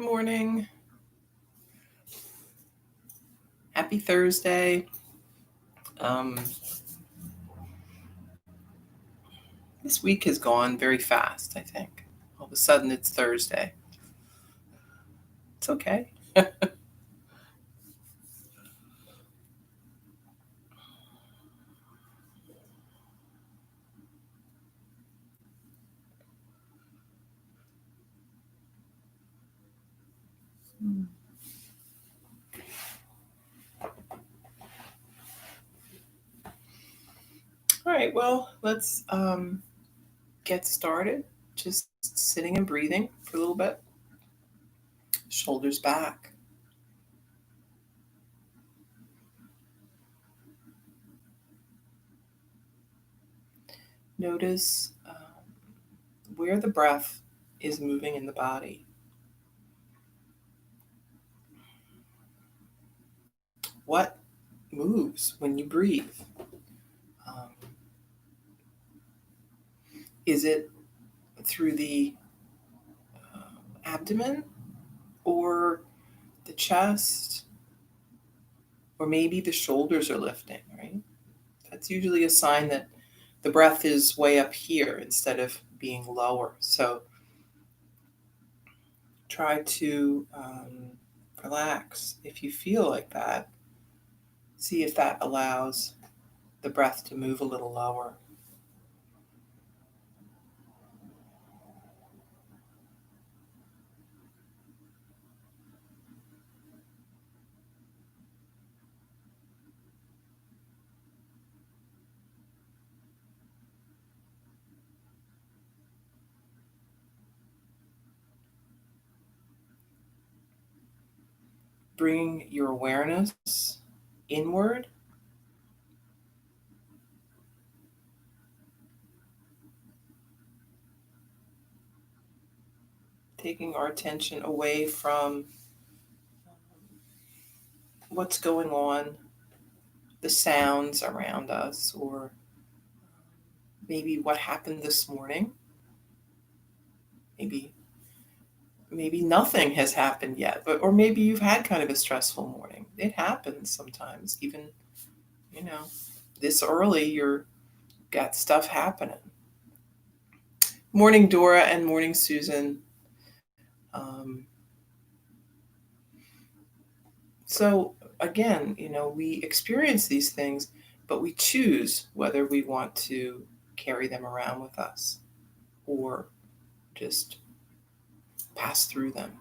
Good morning. Happy Thursday. This week has gone very fast, I think. All of a sudden it's Thursday. It's okay. All right, well, let's get started. Just sitting and breathing for a little bit. Shoulders back. Notice where the breath is moving in the body. What moves when you breathe? Is it through the abdomen or the chest? Or maybe the shoulders are lifting, right? That's usually a sign that the breath is way up here instead of being lower. So try to relax if you feel like that. See if that allows the breath to move a little lower. Bring your awareness inward. Taking our attention away from what's going on, the sounds around us, or maybe what happened this morning. Maybe nothing has happened yet, or maybe you've had kind of a stressful morning. It happens sometimes, even, this early, you've got stuff happening. Morning, Dora, and morning, Susan. So again, we experience these things, but we choose whether we want to carry them around with us or just pass through them.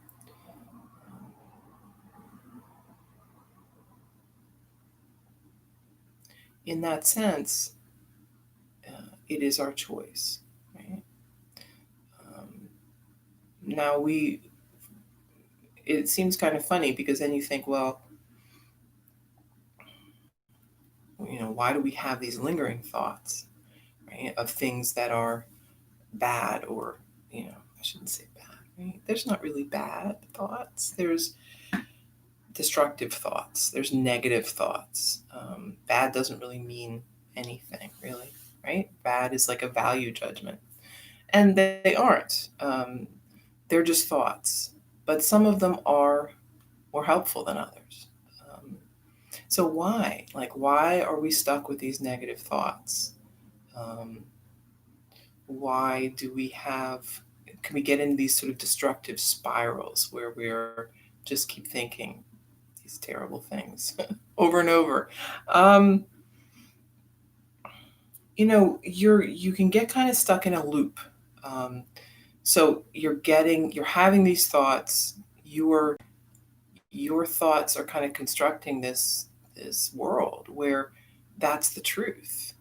In that sense, it is our choice, right? Now it seems kind of funny because then you think, well, why do we have these lingering thoughts, right, of things that are bad or, I shouldn't say bad, right? There's not really bad thoughts. There's destructive thoughts. There's negative thoughts. Bad doesn't really mean anything, really, right? Bad is like a value judgment. And they aren't. They're just thoughts. But some of them are more helpful than others. So why? Why are we stuck with these negative thoughts? Why can we get into these sort of destructive spirals where we're just keep thinking these terrible things over and over? You can get kind of stuck in a loop. So you're having these thoughts, your thoughts are kind of constructing this world where that's the truth.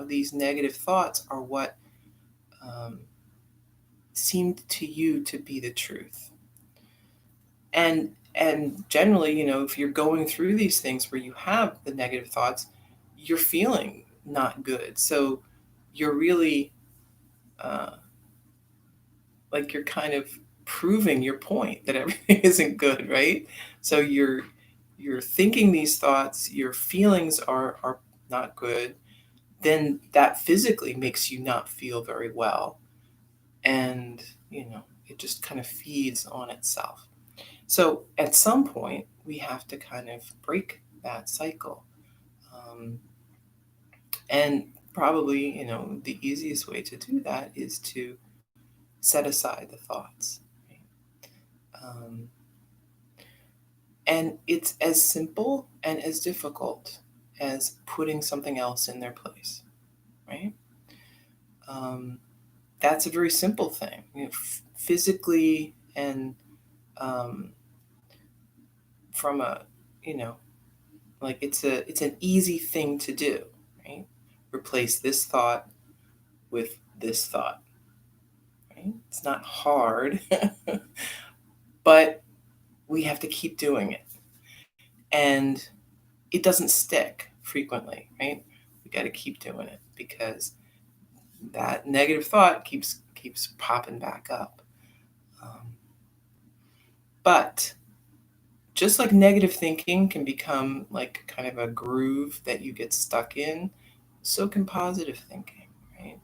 These negative thoughts are what seemed to you to be the truth. And generally, if you're going through these things where you have the negative thoughts, you're feeling not good. So you're really like you're kind of proving your point that everything isn't good, right? So you're thinking these thoughts, your feelings are not good, then that physically makes you not feel very well. And, it just kind of feeds on itself. So at some point, we have to kind of break that cycle. Um, and probably, the easiest way to do that is to set aside the thoughts. Right? And it's as simple and as difficult as putting something else in their place, right? Um, that's a very simple thing, physically and um, from a, you know, like it's an easy thing to do, right? Replace this thought with this thought, right? It's not hard, but we have to keep doing it, and it doesn't stick frequently, right? We got to keep doing it because that negative thought keeps popping back up. Um, but just like negative thinking can become like kind of a groove that you get stuck in, so can positive thinking, right?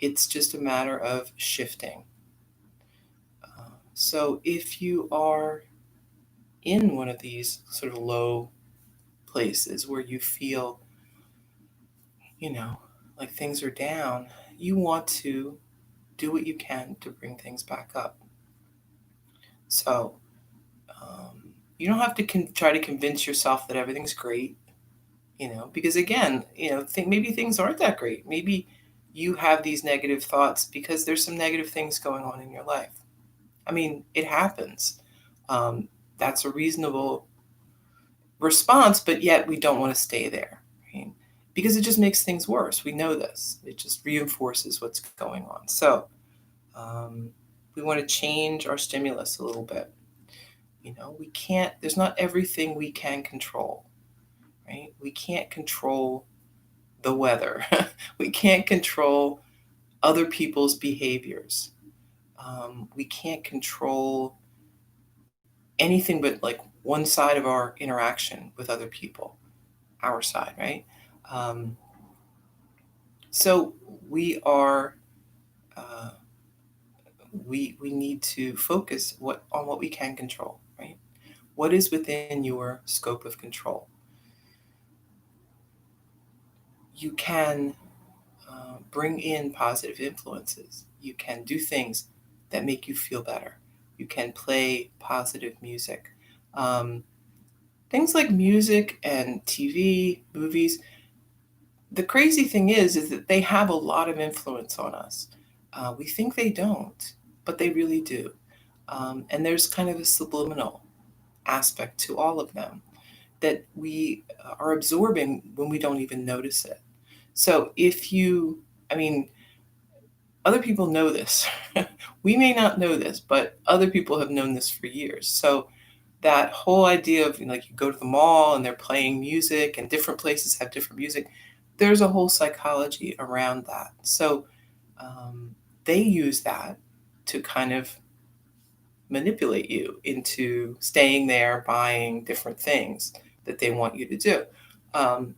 It's just a matter of shifting. So if you are in one of these sort of low places where you feel, you know, like things are down, you want to do what you can to bring things back up. So um, you don't have to try to convince yourself that everything's great, because again, maybe things aren't that great. Maybe you have these negative thoughts because there's some negative things going on in your life. I mean, it happens. Um, that's a reasonable response, but yet we don't want to stay there, right? Because it just makes things worse. We know this. It just reinforces what's going on. So um, we want to change our stimulus a little bit. We can't, there's not everything we can control, right? We can't control the weather. We can't control other people's behaviors. We can't control anything but like one side of our interaction with other people, our side, right? Um, so we are, uh, we need to focus on what we can control, right? What is within your scope of control? You can bring in positive influences. You can do things that make you feel better. You can play positive music. Um, Things like music and TV, movies. The crazy thing is that they have a lot of influence on us. We think they don't, but they really do. And there's kind of a subliminal aspect to all of them that we are absorbing when we don't even notice it. So I mean, other people know this. We may not know this, but other people have known this for years. So that whole idea of like you go to the mall and they're playing music and different places have different music, there's a whole psychology around that. So they use that to kind of manipulate you into staying there, buying different things that they want you to do. Um,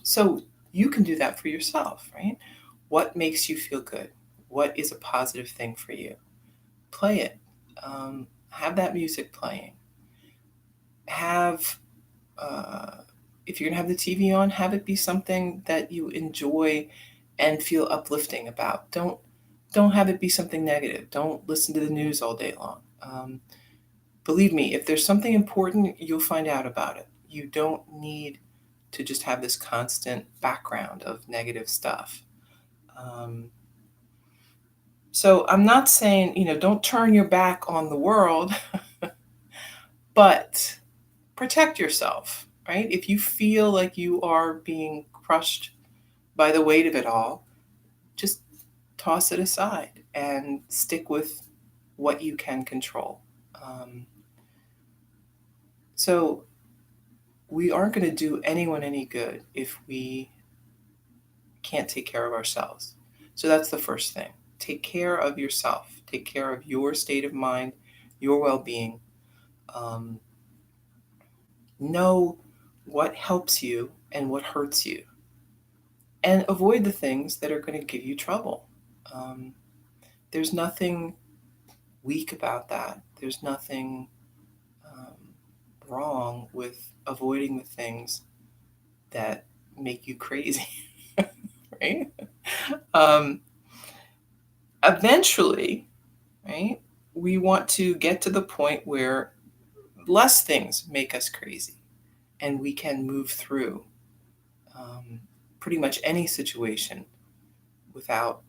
so you can do that for yourself, right? What makes you feel good? What is a positive thing for you? Play it. Have that music playing. Have, uh, if you're gonna have the TV on, have it be something that you enjoy and feel uplifting about. Don't have it be something negative. Don't listen to the news all day long. Believe me, if there's something important, you'll find out about it. You don't need to just have this constant background of negative stuff. Um, so I'm not saying, don't turn your back on the world, but protect yourself, right? If you feel like you are being crushed by the weight of it all, just toss it aside and stick with what you can control. So we aren't going to do anyone any good if we can't take care of ourselves. So that's the first thing. Take care of yourself. Take care of your state of mind, your well-being. Um, know what helps you and what hurts you, and avoid the things that are going to give you trouble. Um, there's nothing weak about that. There's nothing. wrong with avoiding the things that make you crazy, right? Um, Eventually, right, we want to get to the point where less things make us crazy and we can move through um, pretty much any situation without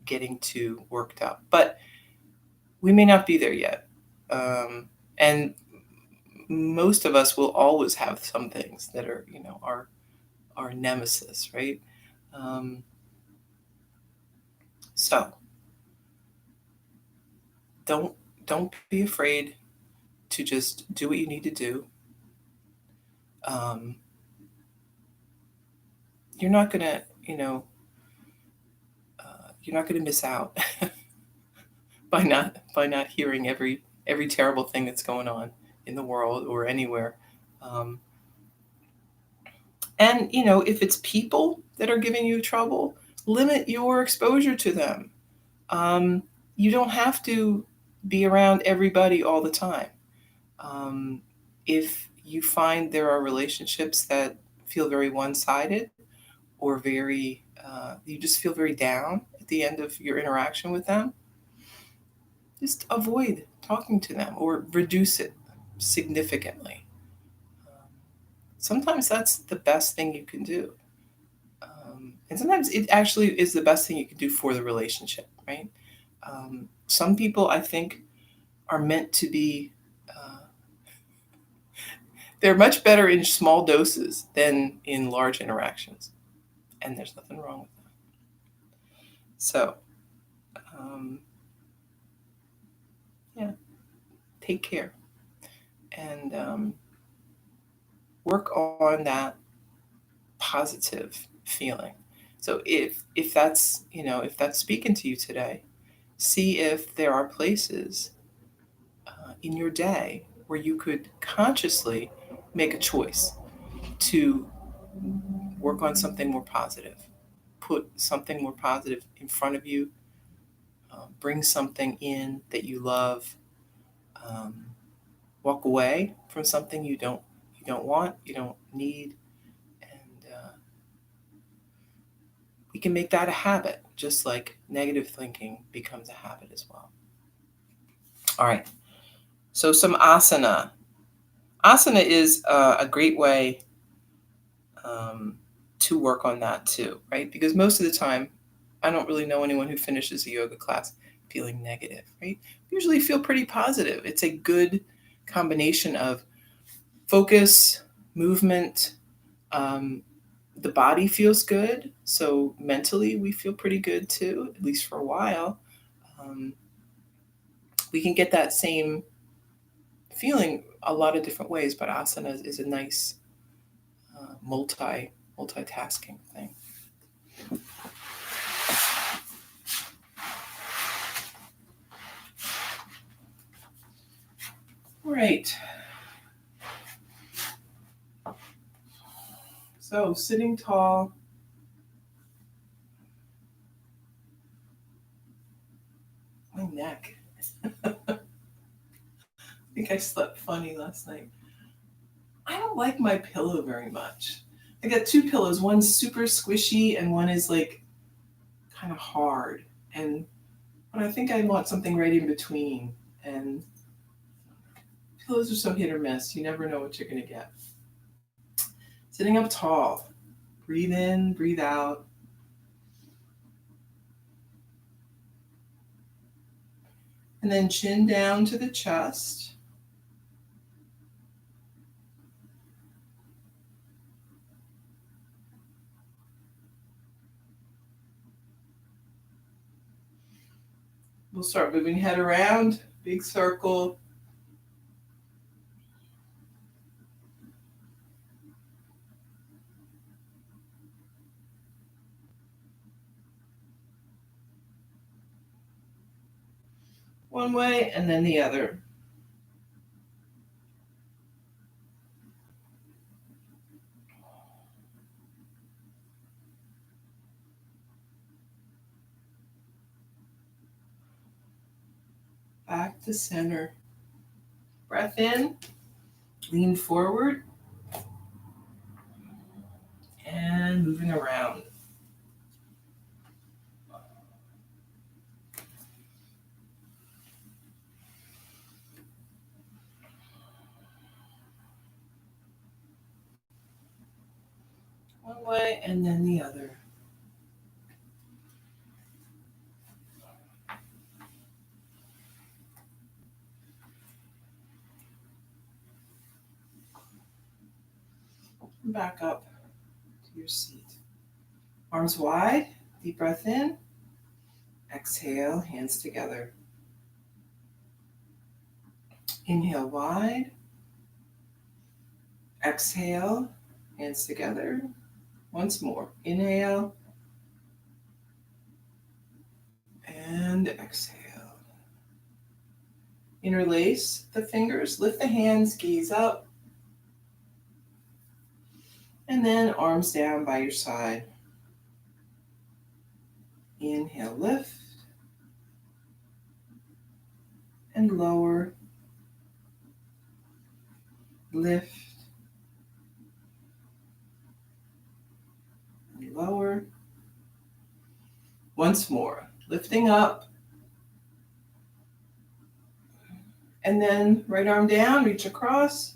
getting too worked up. But we may not be there yet. And most of us will always have some things that are, our nemesis, right? Um, so don't don't be afraid to just do what you need to do. Um, you're not gonna, you're not gonna miss out by not hearing every terrible thing that's going on in the world or anywhere. Um, and if it's people that are giving you trouble, limit your exposure to them. Um, you don't have to be around everybody all the time. Um, if you find there are relationships that feel very one-sided or you just feel very down at the end of your interaction with them, just avoid talking to them or reduce it significantly. Um, Sometimes that's the best thing you can do. And sometimes it actually is the best thing you can do for the relationship, right? Some people, I think, are meant to be, they're much better in small doses than in large interactions. And there's nothing wrong with that. So, um, yeah, take care and work on that positive feeling. So if that's speaking to you today, see if there are places in your day where you could consciously make a choice to work on something more positive, put something more positive in front of you, bring something in that you love, um, walk away from something you don't want, you don't need, and we can make that a habit, just like negative thinking becomes a habit as well. All right. So some asana. Asana is a great way um, to work on that too, right? Because most of the time, I don't really know anyone who finishes a yoga class feeling negative, right? Usually feel pretty positive. It's a good combination of focus, movement. Um, the body feels good, so mentally we feel pretty good too, at least for a while. Um, we can get that same feeling a lot of different ways, but asana is a nice multitasking thing. All right. So sitting tall. My neck. I think I slept funny last night. I don't like my pillow very much. I got two pillows. One's super squishy and one is like kind of hard. And but I think I want something right in between. And pillows are so hit or miss. You never know what you're going to get. Sitting up tall. Breathe in, breathe out. And then chin down to the chest. We'll start moving head around, big circle. One way and then the other. Back to center. Breath in. Lean forward and moving around. One way and then the other. Back up to your seat. Arms wide, deep breath in. Exhale, hands together. Inhale wide. Exhale, hands together. Once more. Inhale and exhale. Interlace the fingers, lift the hands, gaze up. And then arms down by your side. Inhale, lift. And lower. Lift. And lower. Once more. Lifting up. And then right arm down, reach across.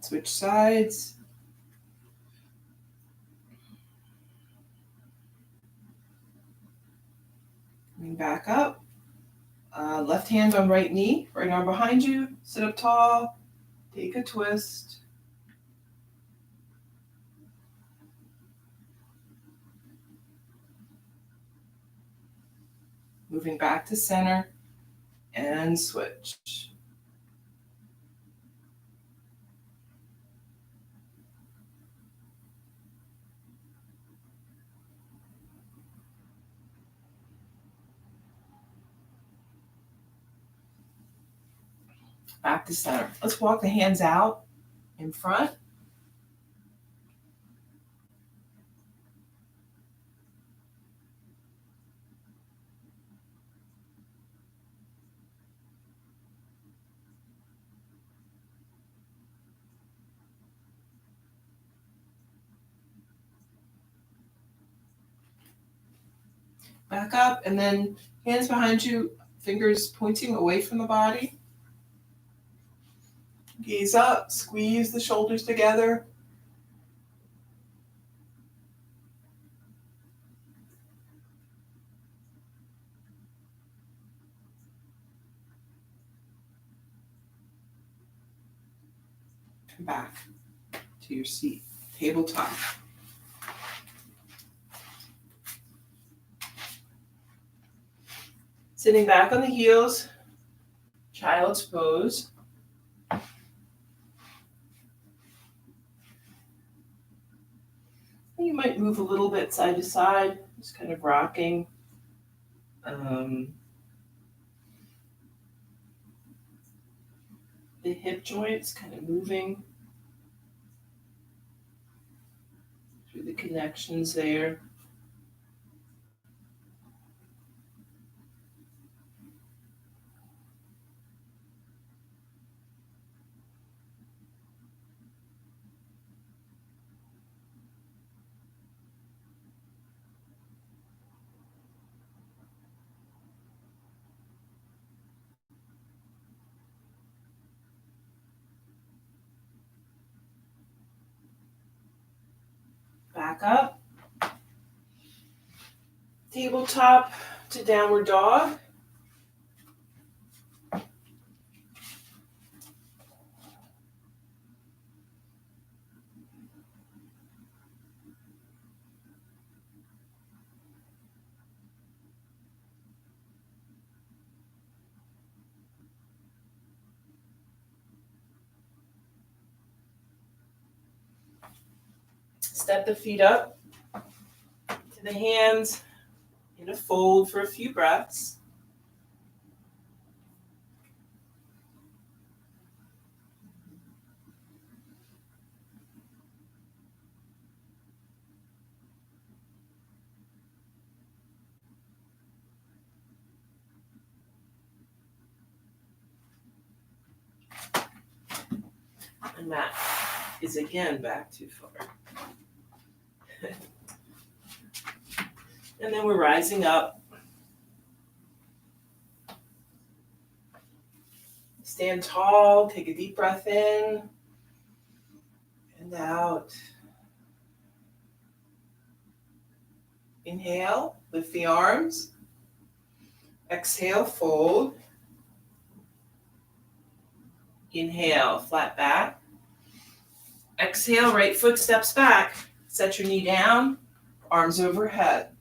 Switch sides. Coming back up. Left hand on right knee, right arm behind you. Sit up tall. Take a twist. Moving back to center and switch. Back to center. Let's walk the hands out in front. Back up, and then hands behind you, fingers pointing away from the body. Gaze up, squeeze the shoulders together. Come back to your seat. Tabletop. Sitting back on the heels, child's pose. You might move a little bit side to side, just kind of rocking. The hip joints kind of moving through the connections there. Back up. Tabletop to downward dog. Step the feet up to the hands in a fold for a few breaths. And mat is again back too far. And then we're rising up. Stand tall, take a deep breath in and out. Inhale, lift the arms. Exhale, fold. Inhale, flat back. Exhale, right foot steps back. Set your knee down, arms overhead.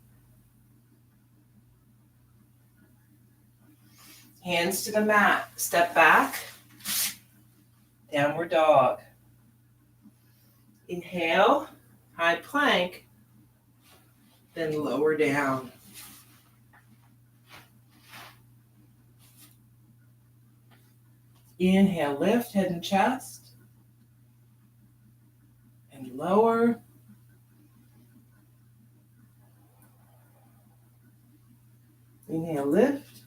Hands to the mat. Step back. Downward dog. Inhale, high plank, then lower down. Inhale, lift head and chest, and lower. Inhale, lift,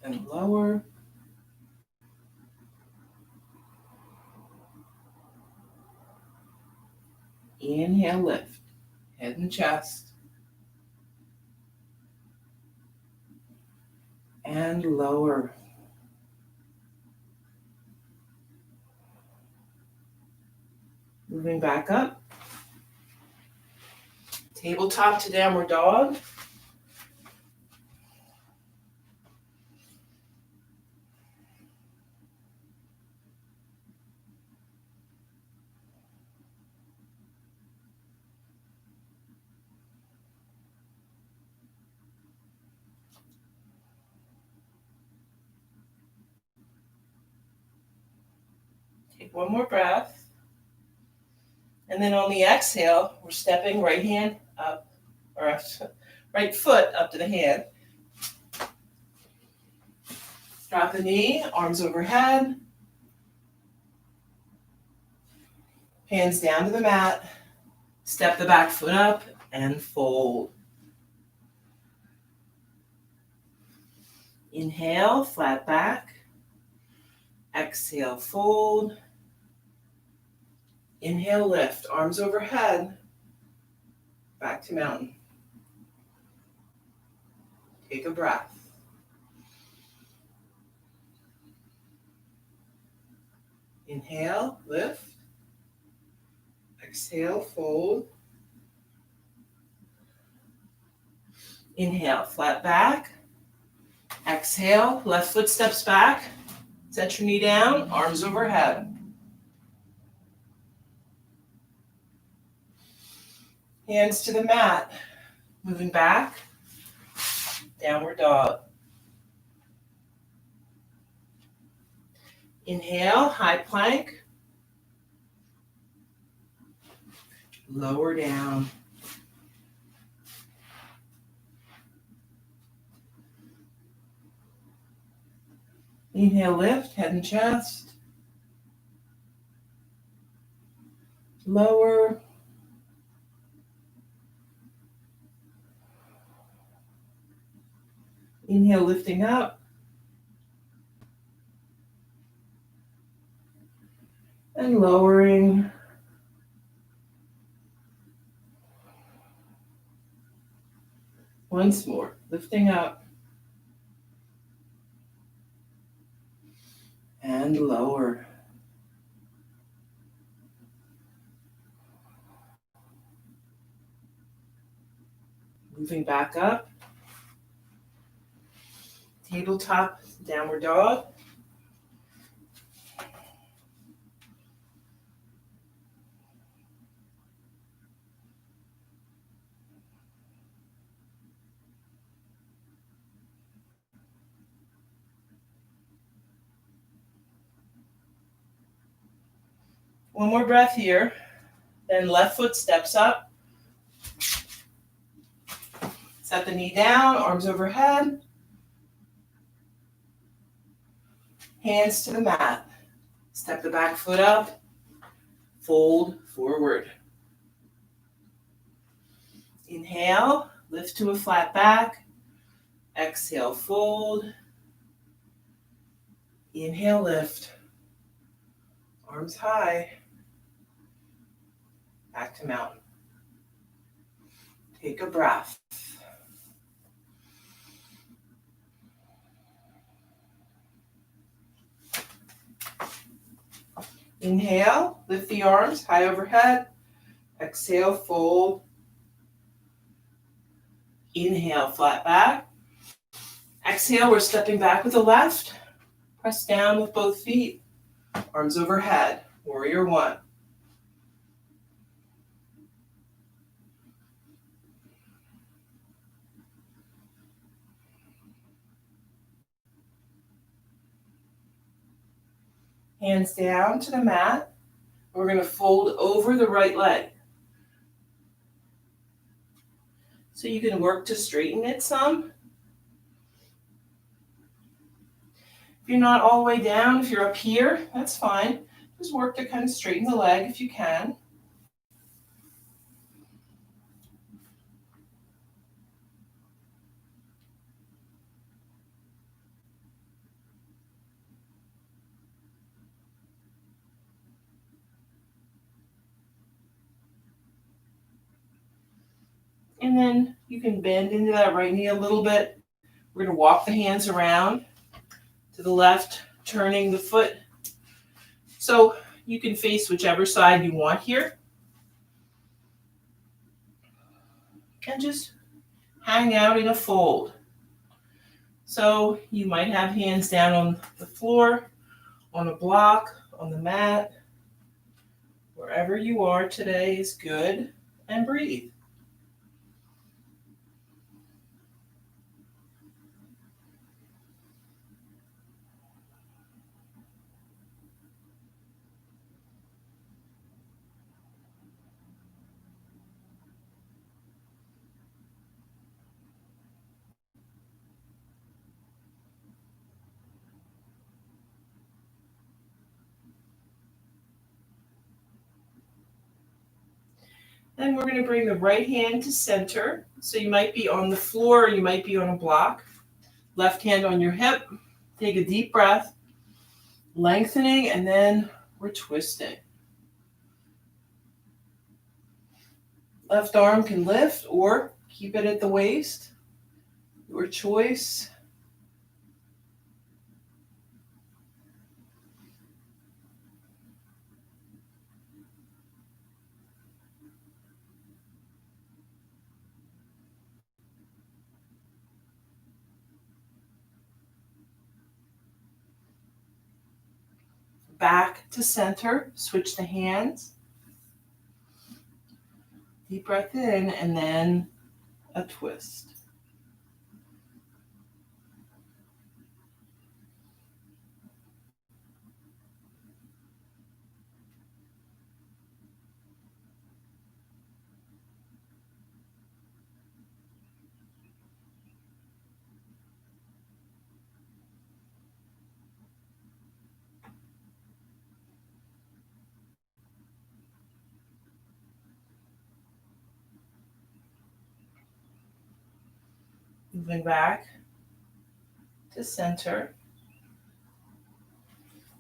and lower. Inhale, lift, head and chest, and lower. Moving back up. Tabletop to downward dog. Take one more breath. And then on the exhale, we're stepping right hand up, or right foot up to the hand. Drop the knee, arms overhead. Hands down to the mat. Step the back foot up and fold. Inhale, flat back. Exhale, fold. Inhale, lift, arms overhead. Back to mountain. Take a breath. Inhale, lift. Exhale, fold. Inhale, flat back. Exhale, left foot steps back. Set your knee down, arms overhead. Hands to the mat. Moving back. Downward dog. Inhale, high plank. Lower down. Inhale, lift, head and chest. Lower. Inhale, lifting up. And lowering. Once more, lifting up. And lower. Moving back up. Tabletop, downward dog. One more breath here. Then left foot steps up. Set the knee down, arms overhead. Hands to the mat. Step the back foot up. Fold forward. Inhale, lift to a flat back. Exhale, fold. Inhale, lift. Arms high. Back to mountain. Take a breath. Inhale, lift the arms high overhead. Exhale, fold. Inhale, flat back. Exhale, we're stepping back with the left. Press down with both feet. Arms overhead. Warrior one. Hands down to the mat. We're going to fold over the right leg. So you can work to straighten it some. If you're not all the way down, if you're up here, that's fine. Just work to kind of straighten the leg if you can. And then you can bend into that right knee a little bit. We're going to walk the hands around to the left, turning the foot. So you can face whichever side you want here. And just hang out in a fold. So you might have hands down on the floor, on a block, on the mat. Wherever you are today is good. And breathe. Then we're going to bring the right hand to center. So you might be on the floor or you might be on a block. Left hand on your hip. Take a deep breath. Lengthening, and then we're twisting. Left arm can lift or keep it at the waist. Your choice. Back to center. Switch the hands. Deep breath in, and then a twist. Moving back to center.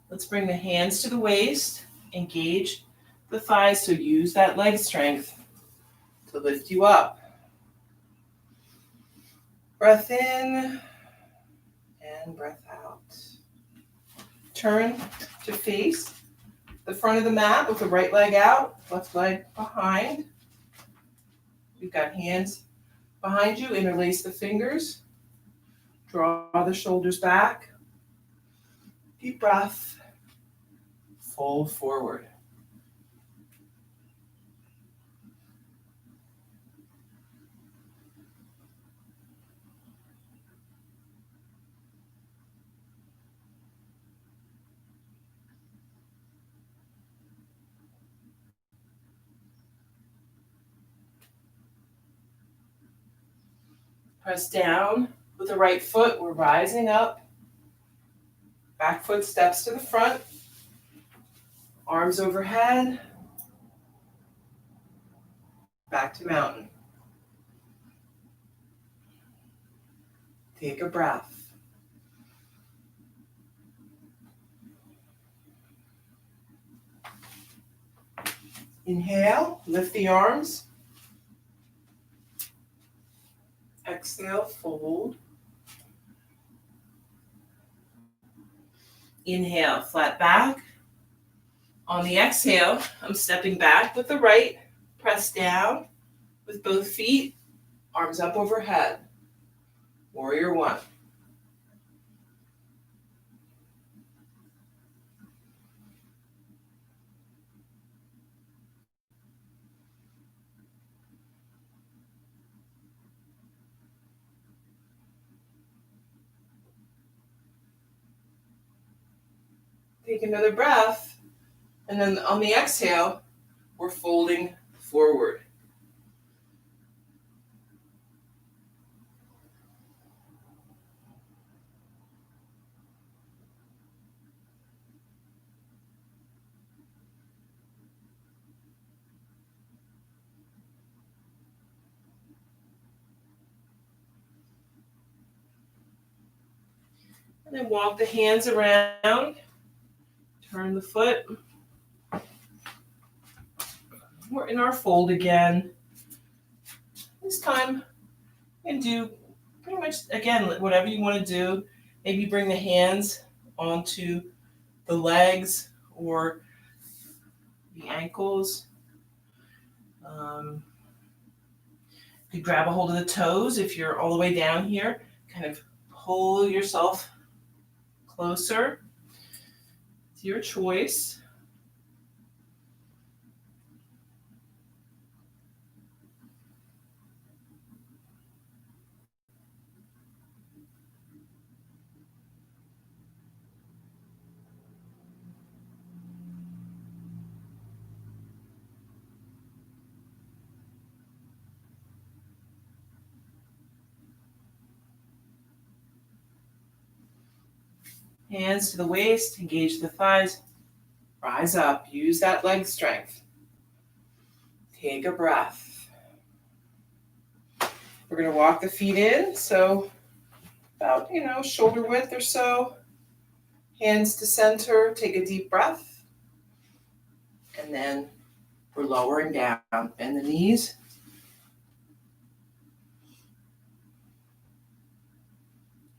Let's bring the hands to the waist. Engage the thighs, so use that leg strength to lift you up. Breath in and breath out. Turn to face the front of the mat with the right leg out, left leg behind. We've got hands behind you. Interlace the fingers. Draw the shoulders back. Deep breath. Fold forward. Press down with the right foot. We're rising up. Back foot steps to the front. Arms overhead. Back to mountain. Take a breath. Inhale, lift the arms. Exhale, fold. Inhale, flat back. On the exhale, I'm stepping back with the right, press down with both feet, arms up overhead. Warrior one. Take another breath, and then on the exhale, we're folding forward. And then walk the hands around, turn the foot. We're in our fold again. This time, you can do pretty much, again, whatever you want to do. Maybe bring the hands onto the legs or the ankles. You could grab a hold of the toes if you're all the way down here. Kind of pull yourself closer. It's your choice. Hands to the waist, engage the thighs. Rise up, use that leg strength. Take a breath. We're going to walk the feet in, so about, shoulder width or so. Hands to center, take a deep breath. And then we're lowering down. Bend the knees.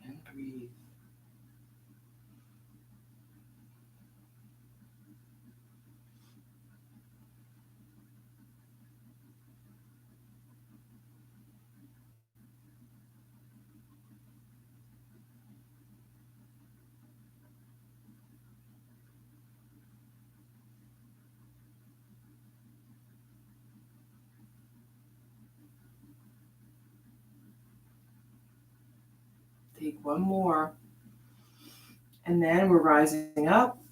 And breathe. Take one more. And then we're rising up.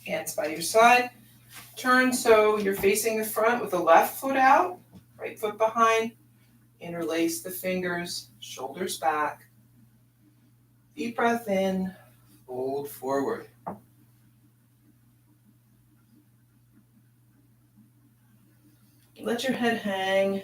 Hands by your side. Turn so you're facing the front with the left foot out, right foot behind. Interlace the fingers, shoulders back. Deep breath in, fold forward. Let your head hang.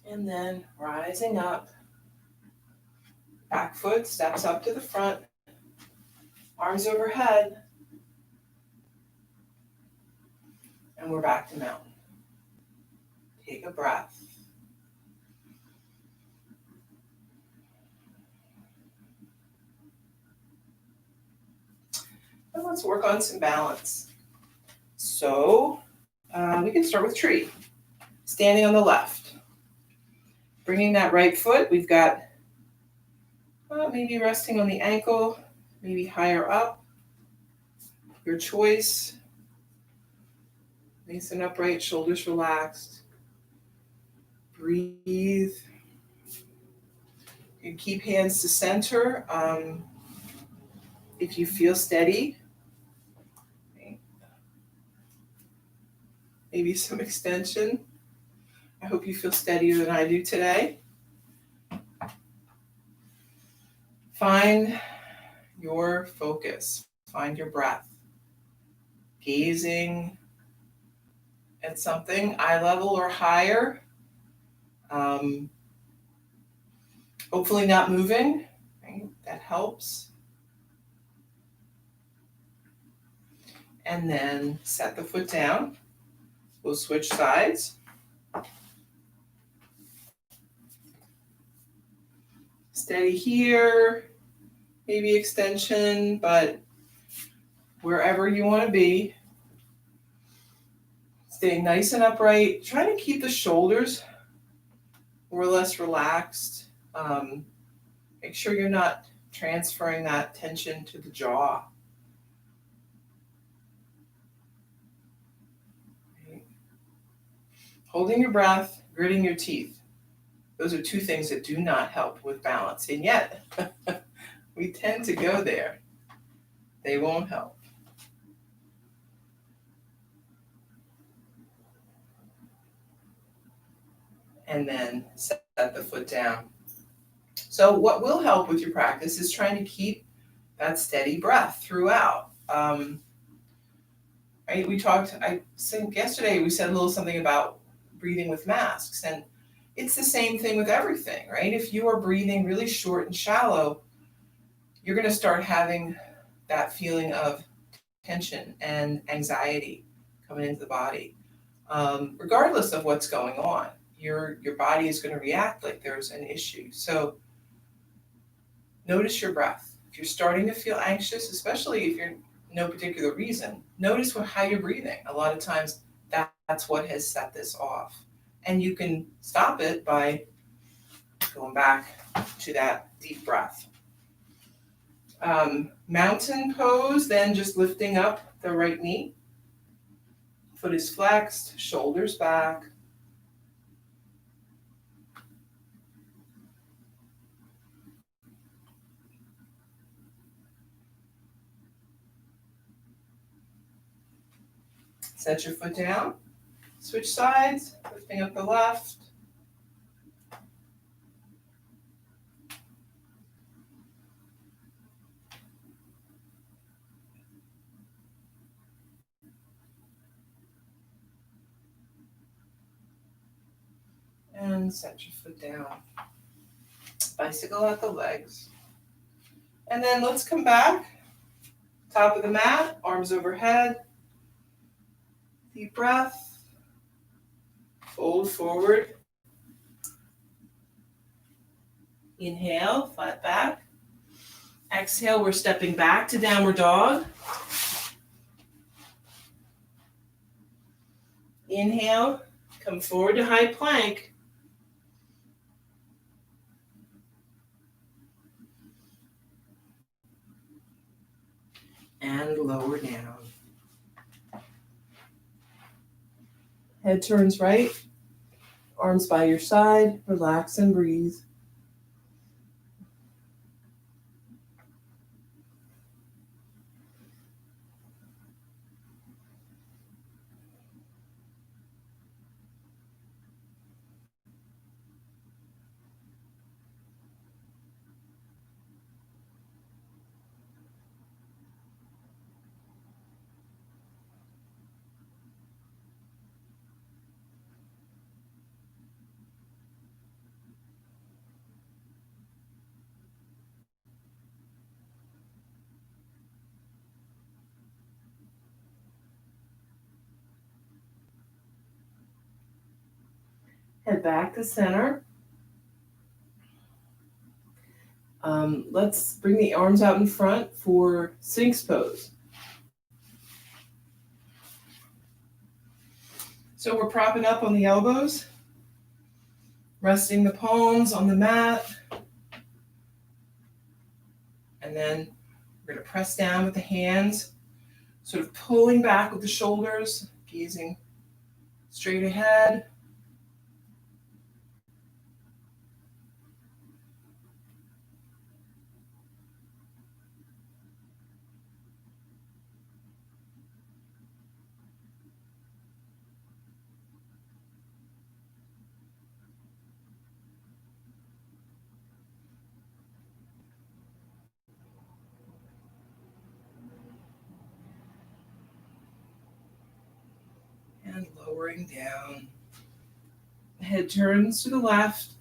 And then rising up. Back foot steps up to the front. Arms overhead. And we're back to mountain. Take a breath. And let's work on some balance. So we can start with tree. Standing on the left. Bringing that right foot, we've got maybe resting on the ankle, maybe higher up. Your choice. Nice and upright, shoulders relaxed. Breathe. You can keep hands to center if you feel steady. Maybe some extension. I hope you feel steadier than I do today. Find your focus. Find your breath. gazing at something, eye level or higher. Hopefully not moving, right? That helps. And then set the foot down. We'll switch sides. Steady here, maybe extension, but wherever you want to be. Stay nice and upright. Try to keep the shoulders more or less relaxed. Make sure you're not transferring that tension to the jaw. Right. Holding your breath, gritting your teeth. Those are two things that do not help with balance. And yet, we tend to go there. They won't help. And then set the foot down. So what will help with your practice is trying to keep that steady breath throughout. Right? I think yesterday we said a little something about breathing with masks, and it's the same thing with everything, right? If you are breathing really short and shallow, you're going to start having that feeling of tension and anxiety coming into the body. Regardless of what's going on, your body is going to react like there's an issue. So notice your breath. If you're starting to feel anxious, especially if you're no particular reason, notice how you're breathing. A lot of times that's what has set this off. And you can stop it by going back to that deep breath. Mountain pose, then just lifting up the right knee. Foot is flexed, shoulders back. Set your foot down. Switch sides, lifting up the left. And set your foot down. Bicycle out the legs. And then let's come back. Top of the mat, arms overhead. Deep breath. Fold forward. Inhale, flat back. Exhale, we're stepping back to downward dog. Inhale, come forward to high plank. And lower down. Head turns right, arms by your side, relax and breathe. Head back to center. Let's bring the arms out in front for Sphinx pose. So we're propping up on the elbows, resting the palms on the mat, and then we're going to press down with the hands, sort of pulling back with the shoulders, gazing straight ahead. and lowering down. Head turns to the left.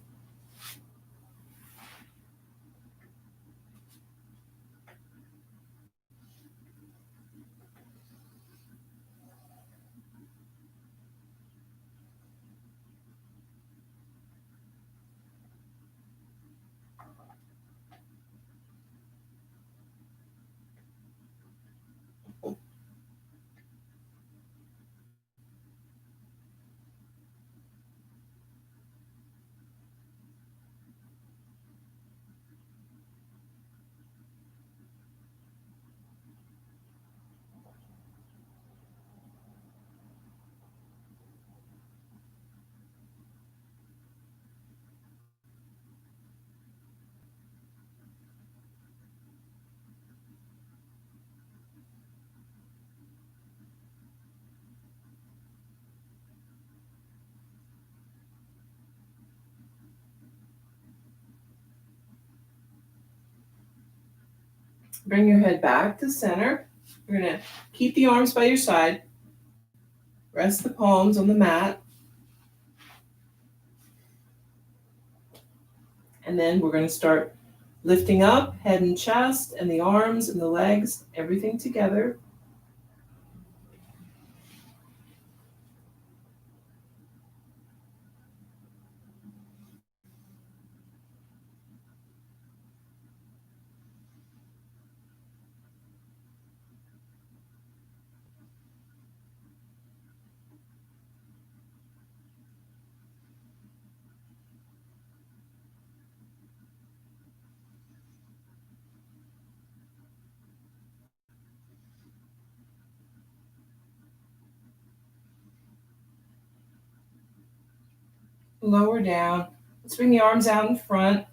Bring your head back to center. You're going to keep the arms by your side. Rest the palms on the mat. And then we're going to start lifting up head and chest and the arms and the legs, everything together. Lower down. Let's bring the arms out in front.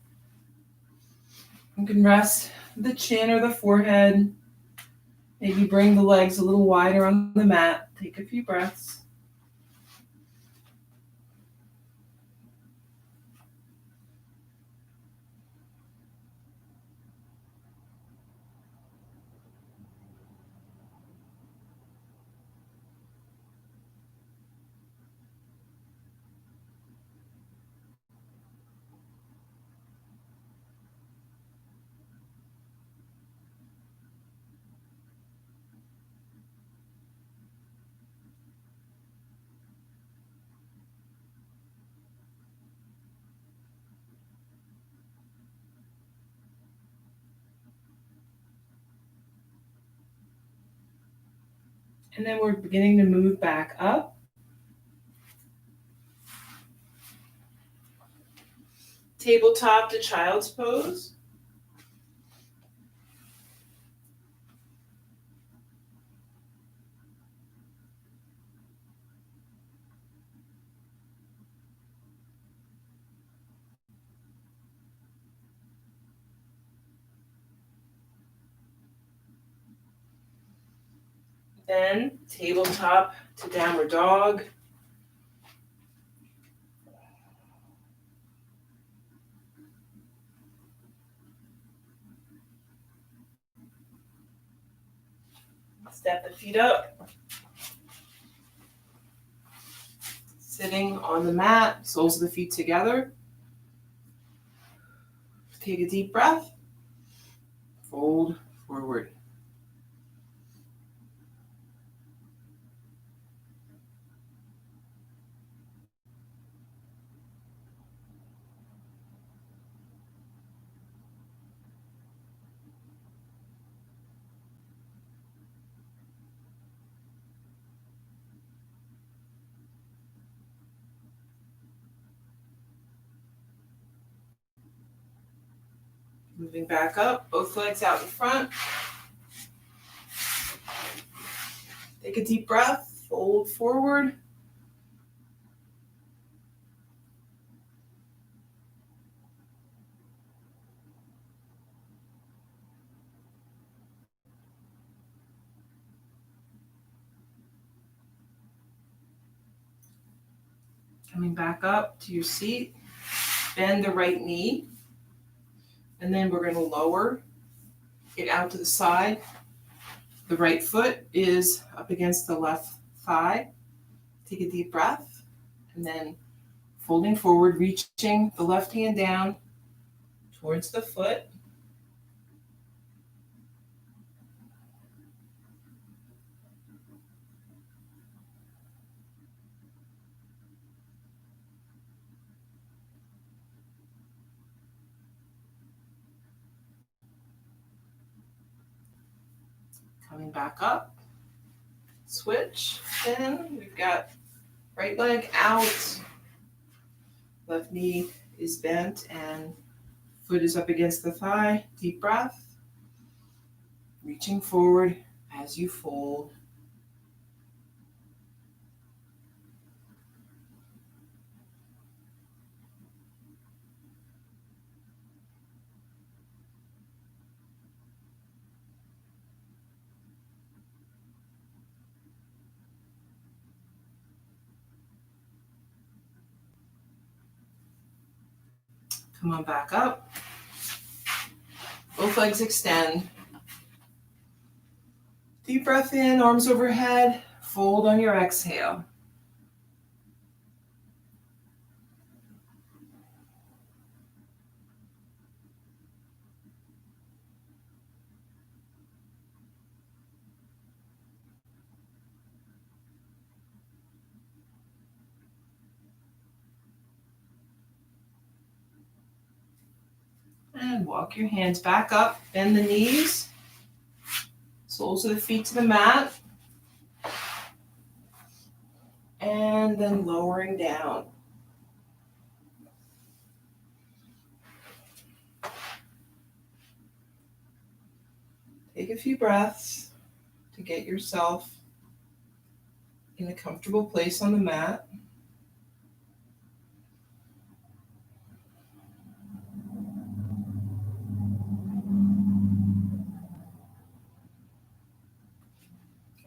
You can rest the chin or the forehead. Maybe bring the legs a little wider on the mat. Take a few breaths. And then we're beginning to move back up. Tabletop to child's pose. Then tabletop to downward dog. Step the feet up. Sitting on the mat, soles of the feet together. Take a deep breath. Fold forward. Moving back up, both legs out in front. Take a deep breath, fold forward. Coming back up to your seat, bend the right knee, and then we're going to lower it out to the side. The right foot is up against the left thigh. Take a deep breath, and then folding forward, reaching the left hand down towards the foot. Coming back up, switch. Then we've got right leg out, left knee is bent and foot is up against the thigh. Deep breath, reaching forward as you fold. Come on back up. Both legs extend. Deep breath in, arms overhead. Fold on your exhale. And walk your hands back up. Bend the knees. Soles of the feet to the mat. And then lowering down. Take a few breaths to get yourself in a comfortable place on the mat.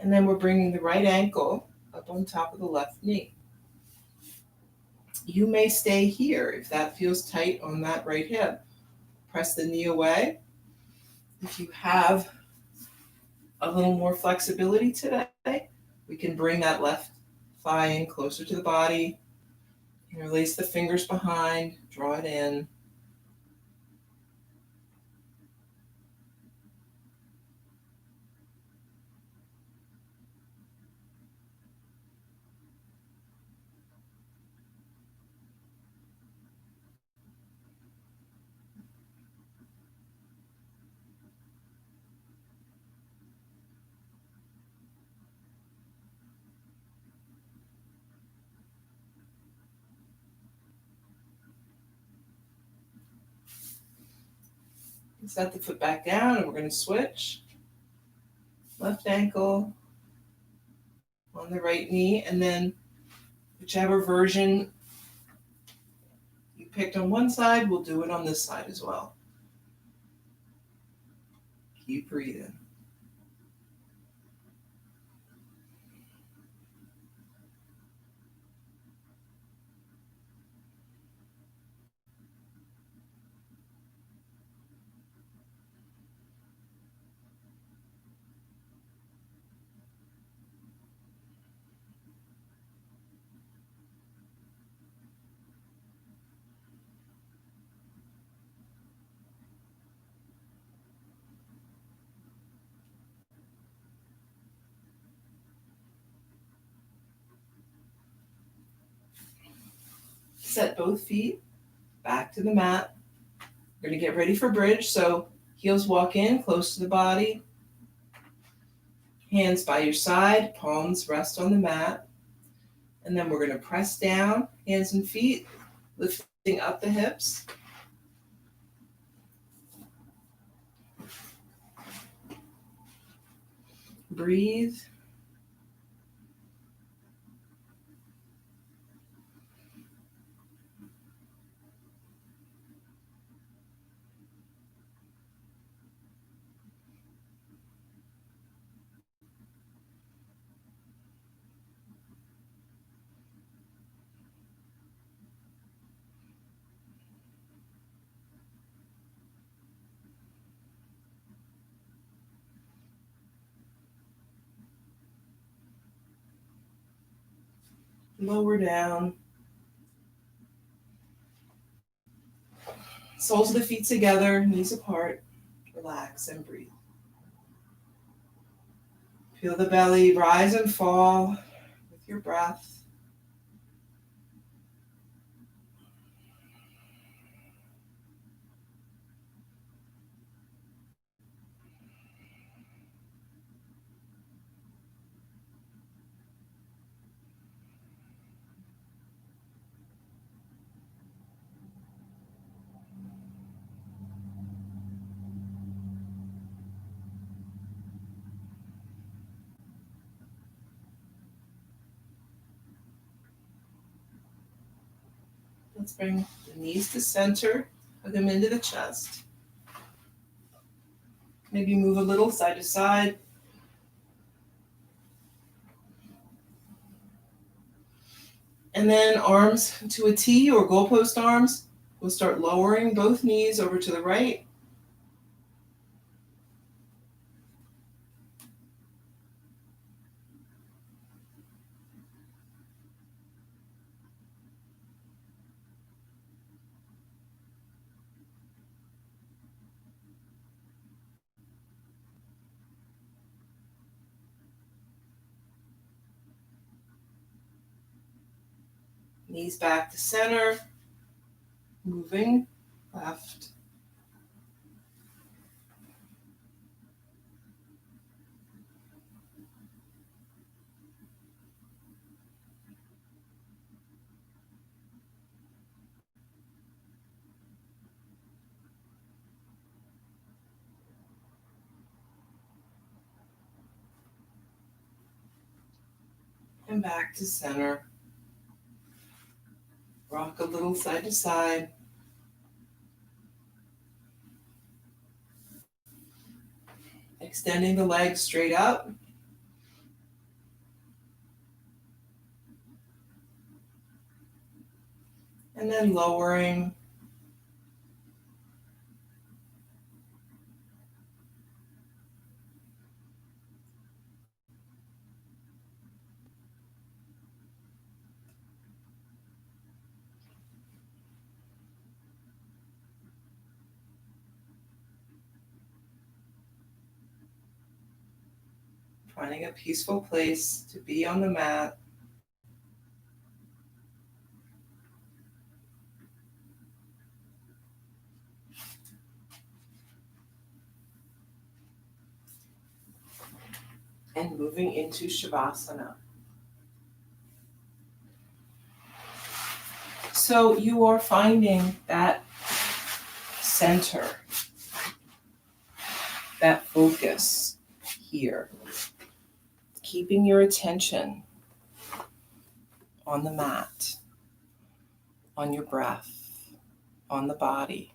And then we're bringing the right ankle up on top of the left knee. You may stay here if that feels tight on that right hip. Press the knee away. If you have a little more flexibility today, we can bring that left thigh in closer to the body. Interlace the fingers behind, draw it in. Set the foot back down and we're going to switch. Left ankle on the right knee, and then whichever version you picked on one side, we'll do it on this side as well. Keep breathing. Set both feet back to the mat. We're going to get ready for bridge. So heels walk in close to the body. Hands by your side, palms rest on the mat. And then we're going to press down, hands and feet, lifting up the hips. Breathe. lower down. Soles of the feet together, knees apart. Relax and breathe. Feel the belly rise and fall with your breath. Let's bring the knees to center, hug them into the chest. Maybe move a little side to side. And then arms to a T or goalpost arms. We'll start lowering both knees over to the right. Knees back to center. Moving left. And back to center. Rock a little side to side. Extending the legs straight up. And then lowering. Finding a peaceful place to be on the mat. And moving into Shavasana. So you are finding that center, that focus here. Keeping your attention on the mat, on your breath, on the body.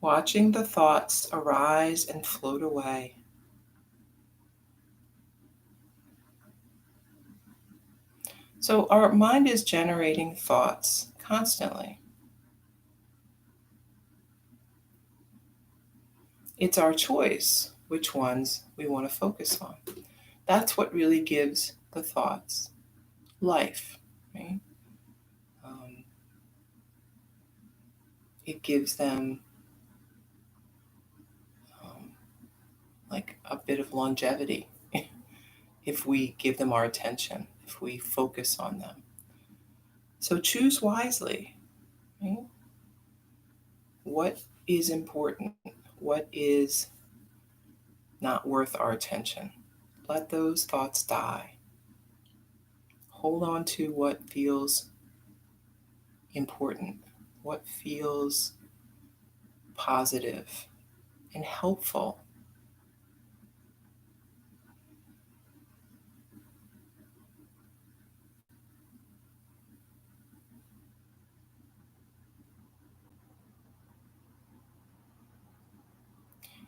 Watching the thoughts arise and float away. So our mind is generating thoughts constantly. It's our choice which ones we want to focus on. That's what really gives the thoughts life, right? It gives them like a bit of longevity if we give them our attention, if we focus on them. So choose wisely, right? What is important? What is not worth our attention? Let those thoughts die. Hold on to what feels important, what feels positive and helpful.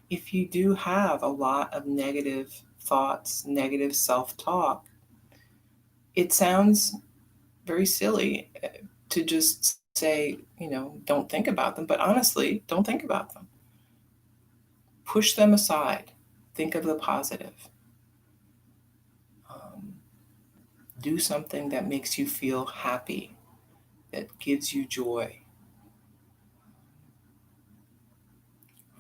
If you do have a lot of negative thoughts, negative self-talk, it sounds very silly to just say, don't think about them. But honestly, don't think about them. Push them aside. Think of the positive. Do something that makes you feel happy, that gives you joy.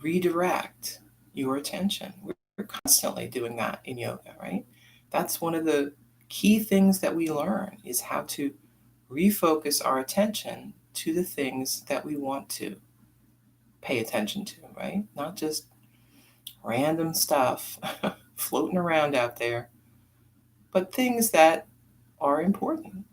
Redirect your attention. We're constantly doing that in yoga, right? That's one of the key things that we learn is how to refocus our attention to the things that we want to pay attention to, right? Not just random stuff floating around out there, but things that are important.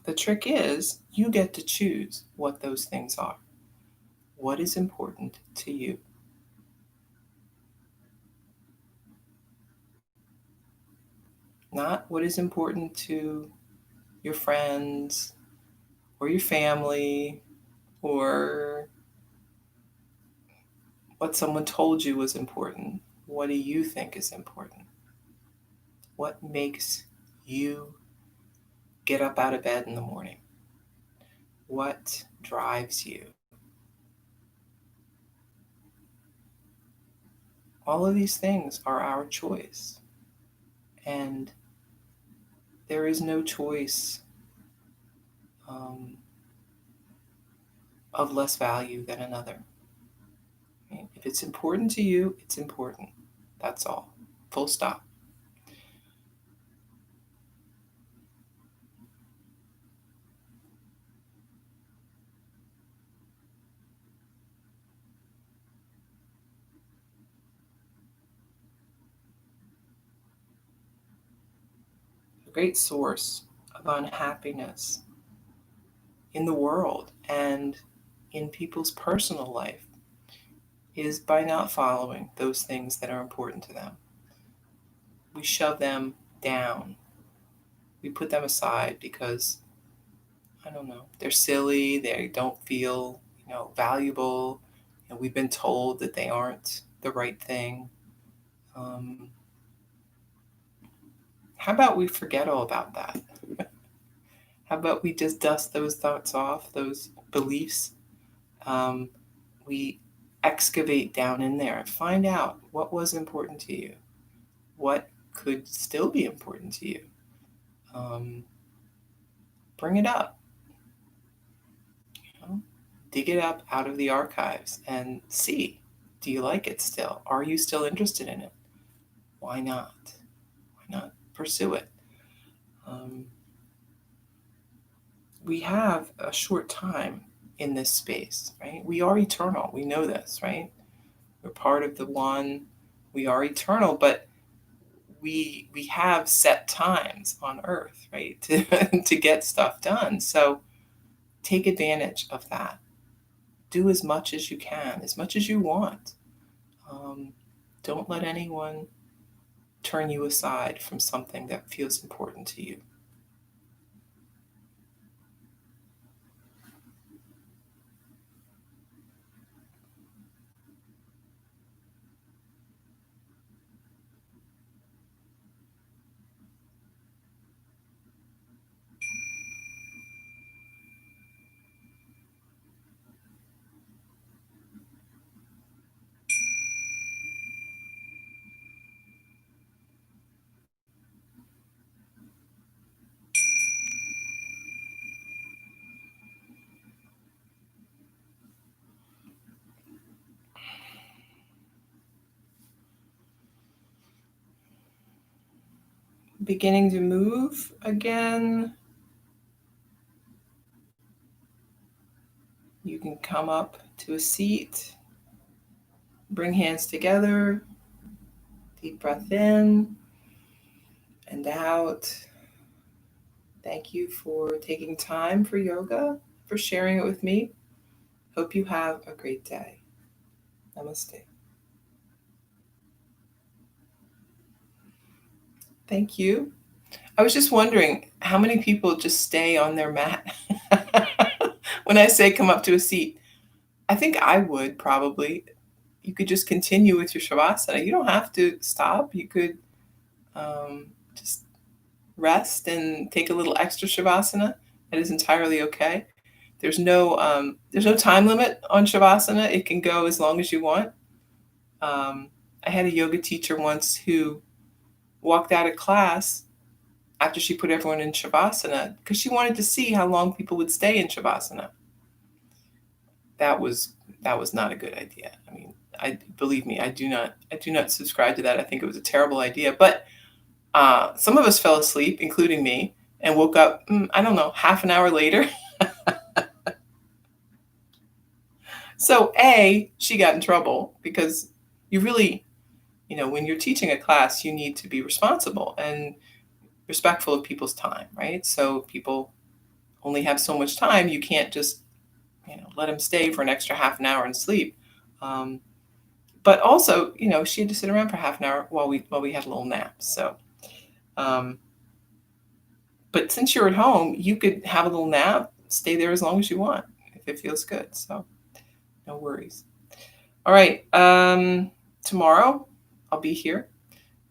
The trick is you get to choose what those things are. What is important to you? Not what is important to your friends or your family or what someone told you was important. What do you think is important? What makes you get up out of bed in the morning? What drives you? All of these things are our choice. And there is no choice um, of less value than another. Right? If it's important to you, it's important. That's all. Full stop. A great source of unhappiness in the world and in people's personal life is by not following those things that are important to them. We shove them down. We put them aside because, I don't know, they're silly, they don't feel, valuable, and we've been told that they aren't the right thing. Um, how about we forget all about that? How about we just dust those thoughts off, those beliefs? Um, we excavate down in there and find out what was important to you, what could still be important to you. Um, bring it up, you know? Dig it up out of the archives and see, do you like it still? Are you still interested in it? Why not? Why not pursue it? Um, we have a short time in this space, right? We are eternal. We know this, right? We're part of the one. We are eternal, but we have set times on earth, right? To get stuff done. So take advantage of that. Do as much as you can, as much as you want. Um, don't let anyone turn you aside from something that feels important to you. Beginning to move again. You can come up to a seat, bring hands together, deep breath in and out. Thank you for taking time for yoga, for sharing it with me. Hope you have a great day. Namaste. Thank you. I was just wondering how many people just stay on their mat when I say come up to a seat. I think I would probably. You could just continue with your Shavasana. You don't have to stop. You could just rest and take a little extra Shavasana. That is entirely okay. There's no time limit on Shavasana. It can go as long as you want. I had a yoga teacher once who walked out of class after she put everyone in Shavasana because she wanted to see how long people would stay in Shavasana. That was not a good idea. I mean, believe me, I do not subscribe to that. I think it was a terrible idea. But some of us fell asleep, including me, and woke up, I don't know, half an hour later. So she got in trouble because you really, when you're teaching a class, you need to be responsible and respectful of people's time, right? So people only have so much time. You can't just, let them stay for an extra half an hour and sleep. But also, she had to sit around for half an hour while we had a little nap. So, but since you're at home, you could have a little nap, stay there as long as you want if it feels good. So, no worries. All right. Tomorrow I'll be here.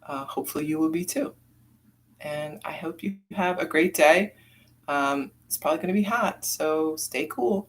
Hopefully you will be too. And I hope you have a great day. It's probably going to be hot, so stay cool.